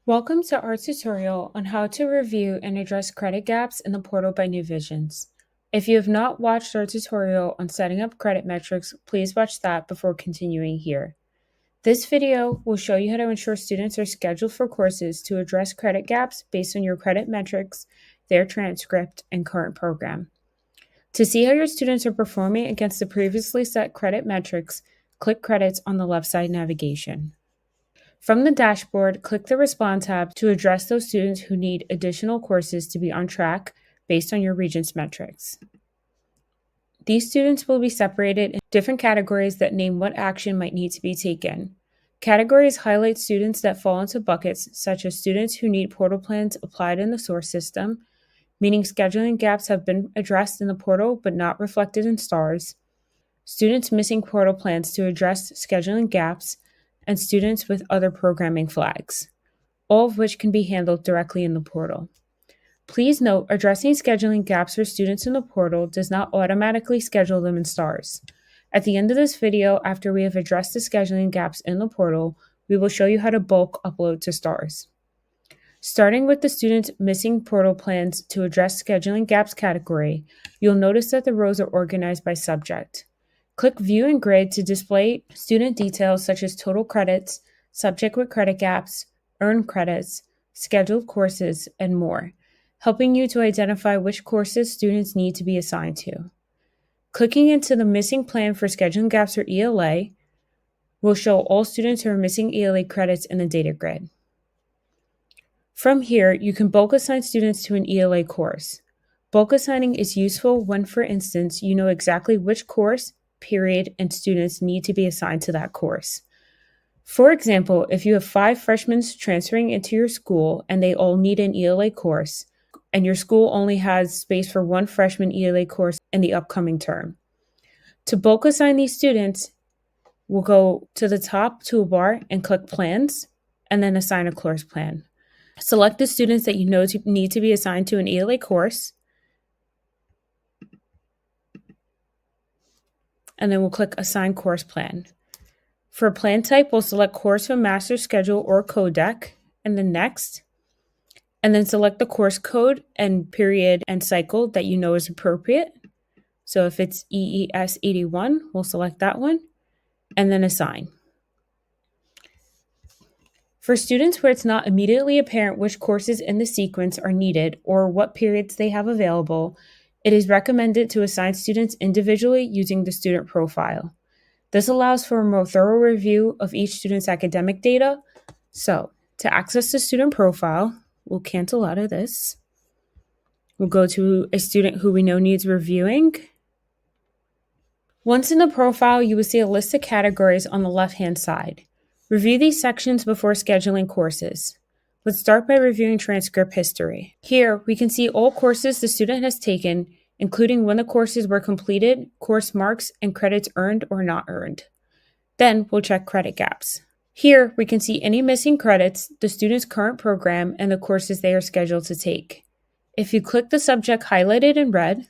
Welcome to our tutorial on how to review and address credit gaps in the portal by New Visions. If you have not watched our tutorial on setting up credit metrics, please watch that before continuing here. This video will show you how to ensure students are scheduled for courses to address credit gaps based on your credit metrics, their transcript, and current program. To see how your students are performing against the previously set credit metrics, click Credits on the left side navigation. From the dashboard, click the Respond tab to address those students who need additional courses to be on track based on your region's metrics. These students will be separated in different categories that name what action might need to be taken. Categories highlight students that fall into buckets, such as students who need portal plans applied in the source system, meaning scheduling gaps have been addressed in the portal but not reflected in stars, students missing portal plans to address scheduling gaps, and students with other programming flags, all of which can be handled directly in the portal. Please note, addressing scheduling gaps for students in the portal does not automatically schedule them in stars. At the end of this video, after we have addressed the scheduling gaps in the portal, we will show you how to bulk upload to stars. Starting with the students missing portal plans to address scheduling gaps category, you'll notice that the rows are organized by subject. Click View and Grid to display student details such as total credits, subject with credit gaps, earned credits, scheduled courses, and more, helping you to identify which courses students need to be assigned to. Clicking into the Missing Plan for Scheduling Gaps or ELA will show all students who are missing ELA credits in the data grid. From here, you can bulk assign students to an ELA course. Bulk assigning is useful when, for instance, you know exactly which course, period, and students need to be assigned to that course. For example, if you have 5 freshmen transferring into your school and they all need an ELA course, and your school only has space for 1 freshman ELA course in the upcoming term. To bulk assign these students, we'll go to the top toolbar and click Plans, and then assign a course plan. Select the students that you know need to be assigned to an ELA course, and then we'll click Assign Course Plan. For plan type, we'll select Course from Master Schedule or Codec, and then Next, and then select the course code and period and cycle that you know is appropriate. So if it's EES 81, we'll select that one, and then Assign. For students where it's not immediately apparent which courses in the sequence are needed or what periods they have available, it is recommended to assign students individually using the student profile. This allows for a more thorough review of each student's academic data. So, to access the student profile, we'll cancel out of this. We'll go to a student who we know needs reviewing. Once in the profile, you will see a list of categories on the left-hand side. Review these sections before scheduling courses. Let's start by reviewing transcript history. Here, we can see all courses the student has taken, including when the courses were completed, course marks, and credits earned or not earned. Then we'll check credit gaps. Here, we can see any missing credits, the student's current program, and the courses they are scheduled to take. If you click the subject highlighted in red,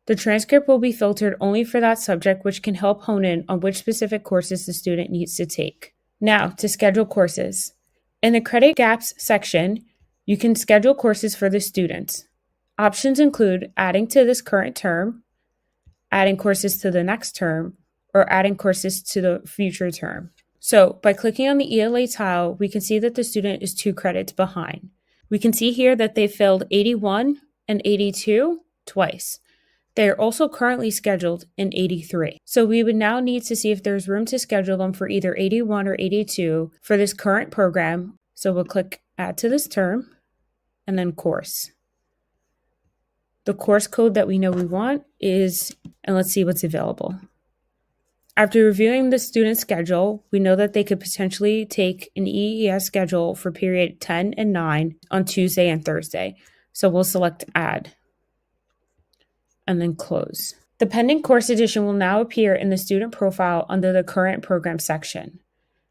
the transcript will be filtered only for that subject, which can help hone in on which specific courses the student needs to take. Now, to schedule courses. In the Credit Gaps section, you can schedule courses for the students. Options include adding to this current term, adding courses to the next term, or adding courses to the future term. So, by clicking on the ELA tile, we can see that the student is 2 credits behind. We can see here that they failed 81 and 82 twice. They are also currently scheduled in 83. So we would now need to see if there's room to schedule them for either 81 or 82 for this current program. So we'll click Add to this term and then Course. The course code that we know we want is, and let's see what's available. After reviewing the student schedule, we know that they could potentially take an EES schedule for period 10 and 9 on Tuesday and Thursday. So we'll select Add and then Close. The pending course edition will now appear in the student profile under the current program section.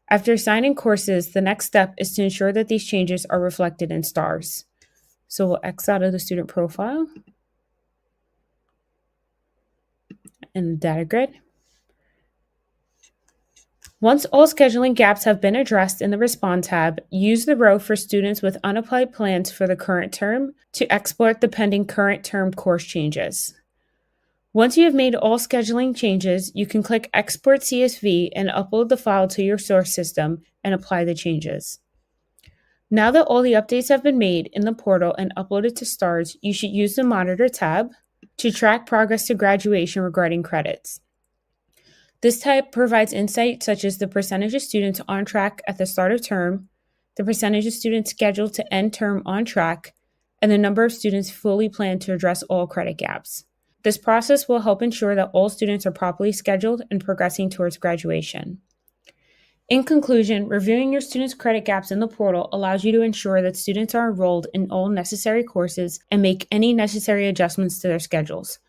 After assigning courses, the next step is to ensure that these changes are reflected in stars. So we'll X out of the student profile in the data grid. Once all scheduling gaps have been addressed in the Respond tab, use the row for students with unapplied plans for the current term to export the pending current term course changes. Once you have made all scheduling changes, you can click Export CSV and upload the file to your source system and apply the changes. Now that all the updates have been made in the portal and uploaded to STARS, you should use the Monitor tab to track progress to graduation regarding credits. This tab provides insight such as the percentage of students on track at the start of term, the percentage of students scheduled to end term on track, and the number of students fully planned to address all credit gaps. This process will help ensure that all students are properly scheduled and progressing towards graduation. In conclusion, reviewing your students' credit gaps in the portal allows you to ensure that students are enrolled in all necessary courses and make any necessary adjustments to their schedules.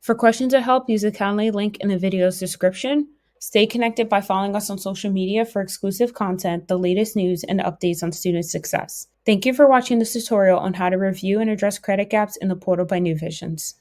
For questions or help, use the Calendly link in the video's description. Stay connected by following us on social media for exclusive content, the latest news, and updates on student success. Thank you for watching this tutorial on how to review and address credit gaps in the portal by New Visions.